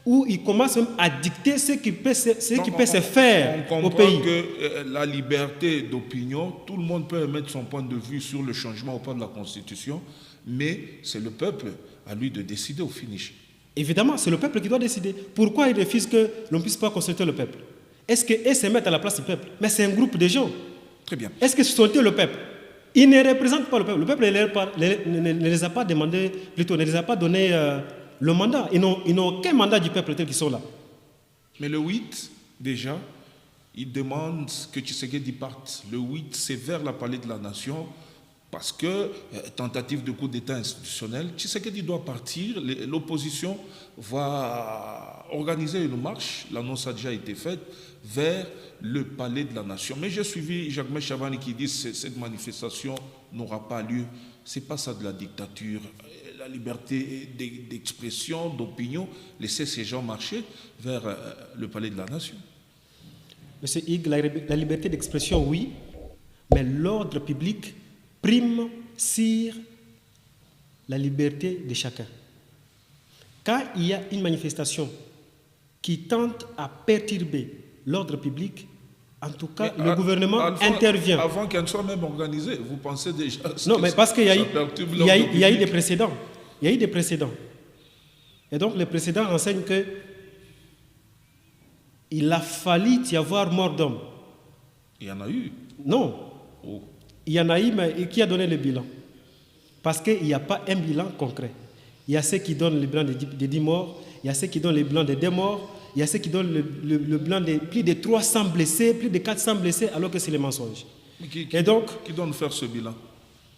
où il commence même à dicter ce qui peut se faire au pays. On comprend que la liberté d'opinion, tout le monde peut émettre son point de vue sur le changement au plan de la Constitution, mais c'est le peuple à lui de décider au finish. Évidemment, c'est le peuple qui doit décider. Pourquoi il refuse que l'on ne puisse pas consulter le peuple? Est-ce qu'ils se mettent à la place du peuple? Mais c'est un groupe de gens. Très bien. Est-ce que consulter le peuple? Ils ne représentent pas le peuple. Le peuple ne les a pas demandé, plutôt ne les a pas donné le mandat. Ils n'ont aucun mandat du peuple tel qu'ils sont là. Mais le 8, déjà, il demande que Tshisekedi parte. Le 8, c'est vers la palais de la Nation, parce que, tentative de coup d'État institutionnel, Tshisekedi doit partir, l'opposition va organiser une marche, l'annonce a déjà été faite, vers le palais de la Nation. Mais j'ai suivi Jacques Chavani qui dit que cette manifestation n'aura pas lieu. Ce n'est pas ça de la dictature. La liberté d'expression, d'opinion, laisser ces gens marcher vers le palais de la Nation. Monsieur Hugues, la liberté d'expression, oui, mais l'ordre public prime sur la liberté de chacun. Quand il y a une manifestation qui tente à perturber l'ordre public, en tout cas, le gouvernement intervient. Avant qu'elle soit même organisée, vous pensez déjà... Non, mais parce qu'il y a eu des précédents. Il y a eu des précédents. Et donc, les précédents enseignent que il a fallu y avoir mort d'homme. Il y en a eu? Non. Oh. Il y en a eu, mais qui a donné le bilan? Parce qu'il n'y a pas un bilan concret. Il y a ceux qui donnent le bilan des 10 morts, il y a ceux qui donnent le bilan des 2 morts, il y a ceux qui donnent le bilan de plus de 300 blessés, plus de 400 blessés, alors que c'est les mensonges. Qui doit faire ce bilan?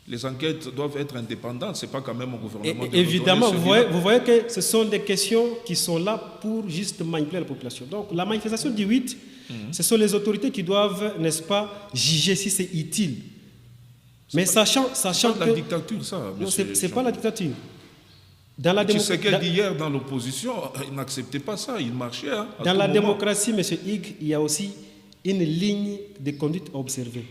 Les enquêtes doivent être indépendantes, ce n'est pas quand même au gouvernement de évidemment, vous voyez que ce sont des questions qui sont là pour juste manipuler la population. Donc la manifestation du 8, ce sont les autorités qui doivent, n'est-ce pas, juger si c'est utile. Mais sachant que... la dictature, ça, monsieur. Non, ce n'est pas la dictature. Hier, dans l'opposition, il n'acceptait pas ça, il marchait. Dans la démocratie, M. Hugues, il y a aussi une ligne de conduite à observer.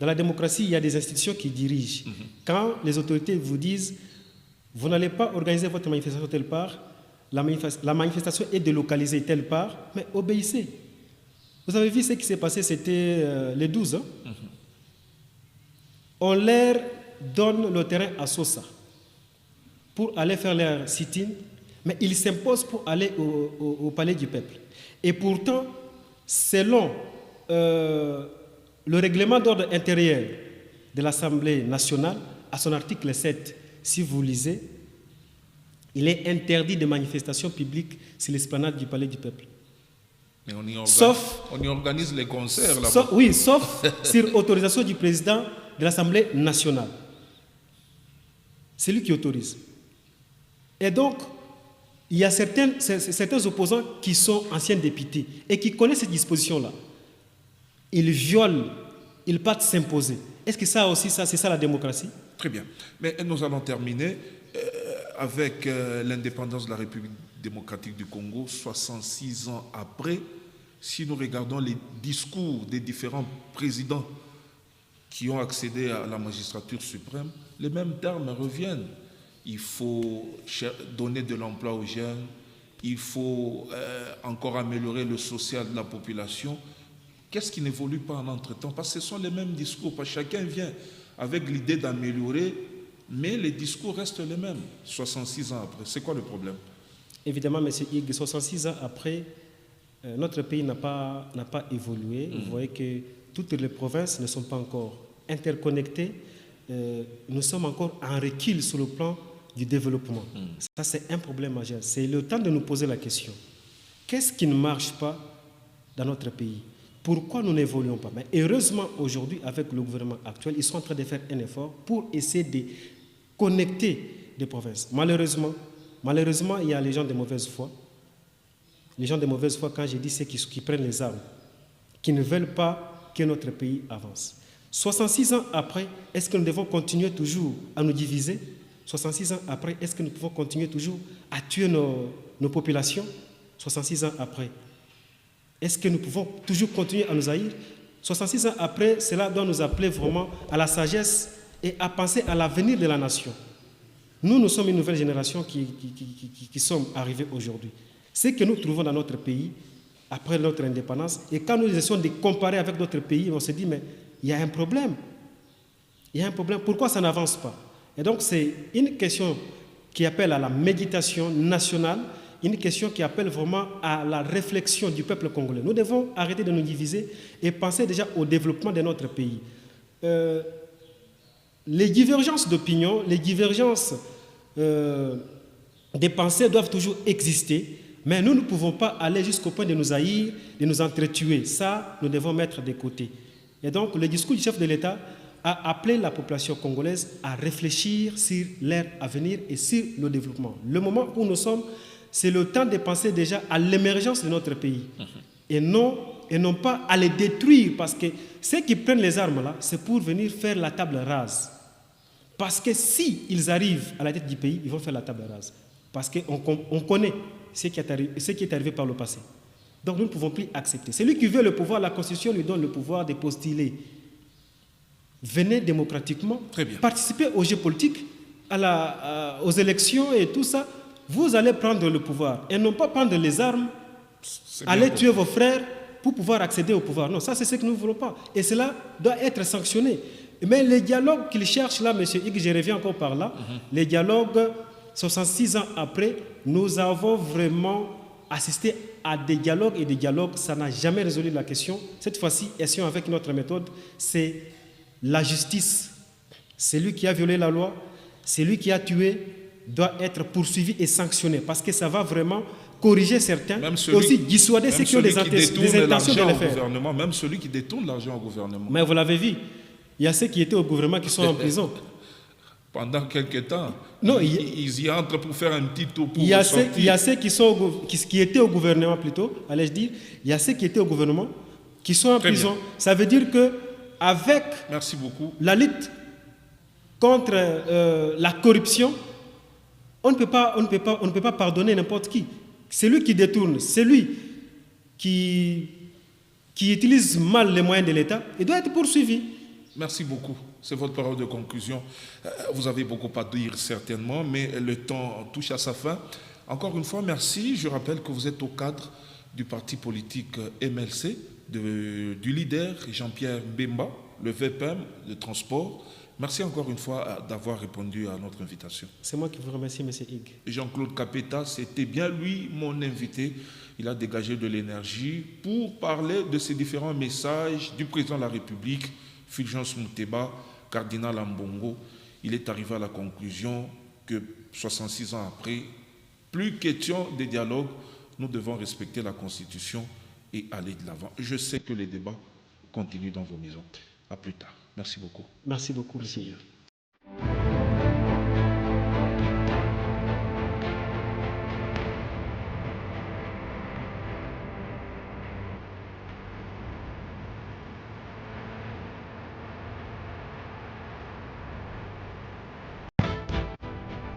Dans la démocratie, il y a des institutions qui dirigent. Quand les autorités vous disent, vous n'allez pas organiser votre manifestation telle part, la manifestation est délocalisée telle part, mais obéissez. Vous avez vu ce qui s'est passé, c'était le 12. Hein? On leur donne le terrain à Sosa pour aller faire leur sit-in, mais ils s'imposent pour aller au palais du peuple. Et pourtant, selon le règlement d'ordre intérieur de l'Assemblée nationale, à son article 7, si vous lisez, il est interdit de manifestation publique sur l'esplanade du palais du peuple. Mais on y organise les concerts là-bas. Oui, sauf sur autorisation du président de l'Assemblée nationale. C'est lui qui autorise. Et donc, il y a certains opposants qui sont anciens députés et qui connaissent cette disposition-là. Ils violent, ils partent s'imposer. Est-ce que ça aussi, c'est ça la démocratie? Très bien. Mais nous allons terminer avec l'indépendance de la République démocratique du Congo, 66 ans après. Si nous regardons les discours des différents présidents qui ont accédé à la magistrature suprême, les mêmes termes reviennent. Il faut donner de l'emploi aux jeunes, il faut encore améliorer le social de la population. Qu'est-ce qui n'évolue pas en entre-temps? Parce que ce sont les mêmes discours, parce que chacun vient avec l'idée d'améliorer, mais les discours restent les mêmes, 66 ans après. C'est quoi le problème? Évidemment, M. Hugues, 66 ans après, notre pays n'a pas évolué. Vous voyez que toutes les provinces ne sont pas encore interconnectées. Nous sommes encore en recul sur le plan du développement. Ça, c'est un problème majeur. C'est le temps de nous poser la question. Qu'est-ce qui ne marche pas dans notre pays? Pourquoi nous n'évoluons pas? Mais heureusement, aujourd'hui, avec le gouvernement actuel, ils sont en train de faire un effort pour essayer de connecter des provinces. Malheureusement, il y a les gens de mauvaise foi. Les gens de mauvaise foi, quand j'ai dit, c'est qui prennent les armes, qui ne veulent pas que notre pays avance. 66 ans après, est-ce que nous devons continuer toujours à nous diviser? 66 ans après, est-ce que nous pouvons continuer toujours à tuer nos populations? 66 ans après, est-ce que nous pouvons toujours continuer à nous haïr? 66 ans après, cela doit nous appeler vraiment à la sagesse et à penser à l'avenir de la nation. Nous sommes une nouvelle génération qui sommes arrivés aujourd'hui. ce que nous trouvons dans notre pays après notre indépendance. Et quand nous essayons de comparer avec d'autres pays, on se dit, mais il y a un problème. Il y a un problème. Pourquoi ça n'avance pas? Et donc, c'est une question qui appelle à la méditation nationale, une question qui appelle vraiment à la réflexion du peuple congolais. Nous devons arrêter de nous diviser et penser déjà au développement de notre pays. Les divergences d'opinion, les divergences des pensées doivent toujours exister, mais nous ne pouvons pas aller jusqu'au point de nous haïr, de nous entretuer. Ça, nous devons mettre de côté. Et donc, le discours du chef de l'État a appelé la population congolaise à réfléchir sur leur avenir et sur le développement. Le moment où nous sommes, c'est le temps de penser déjà à l'émergence de notre pays et non pas à les détruire, parce que ceux qui prennent les armes là, c'est pour venir faire la table rase. Parce que s'ils arrivent à la tête du pays, ils vont faire la table rase. Parce qu'on connaît ce qui est arrivé par le passé. Donc nous ne pouvons plus accepter. Celui qui veut le pouvoir, la Constitution lui donne le pouvoir de postuler. Venez démocratiquement, participez aux jeux politiques, aux élections et tout ça. Vous allez prendre le pouvoir et non pas prendre les armes, aller tuer vos frères pour pouvoir accéder au pouvoir. Non, ça c'est ce que nous ne voulons pas. Et cela doit être sanctionné. Mais les dialogues qu'il cherche là, M. Higgs, je reviens encore par là, les dialogues, 66 ans après, nous avons vraiment assisté à des dialogues et des dialogues, ça n'a jamais résolu la question. Cette fois-ci, essayons avec notre méthode, c'est la justice. Celui qui a violé la loi, celui qui a tué, doit être poursuivi et sanctionné, parce que ça va vraiment corriger certains et aussi dissuader ceux qui ont des intentions de le faire. Même celui qui détourne l'argent au gouvernement. Mais vous l'avez vu, il y a ceux qui étaient au gouvernement qui sont en prison. Pendant quelques temps, non, ils y entrent pour faire un petit tour pour il y a ceux qui étaient au gouvernement plutôt, allais-je dire, il y a ceux qui étaient au gouvernement qui sont en prison. Bien. Ça veut dire qu'avec la lutte contre la corruption, on ne peut pas pardonner n'importe qui. Celui qui détourne, celui qui utilise mal les moyens de l'État, il doit être poursuivi. Merci beaucoup. C'est votre parole de conclusion. Vous avez beaucoup à dire certainement, mais le temps touche à sa fin. Encore une fois, merci. Je rappelle que vous êtes au cadre du parti politique MLC, du leader Jean-Pierre Bemba, le VPM, le transport. Merci encore une fois d'avoir répondu à notre invitation. C'est moi qui vous remercie, M. Higgs. Jean-Claude Kapeta, c'était bien lui mon invité. Il a dégagé de l'énergie pour parler de ces différents messages du président de la République, Fulgence Mouteba, cardinal Ambongo. Il est arrivé à la conclusion que 66 ans après, plus question de dialogue, nous devons respecter la Constitution et aller de l'avant. Je sais que les débats continuent dans vos maisons. À plus tard. Merci beaucoup. Merci beaucoup, monsieur.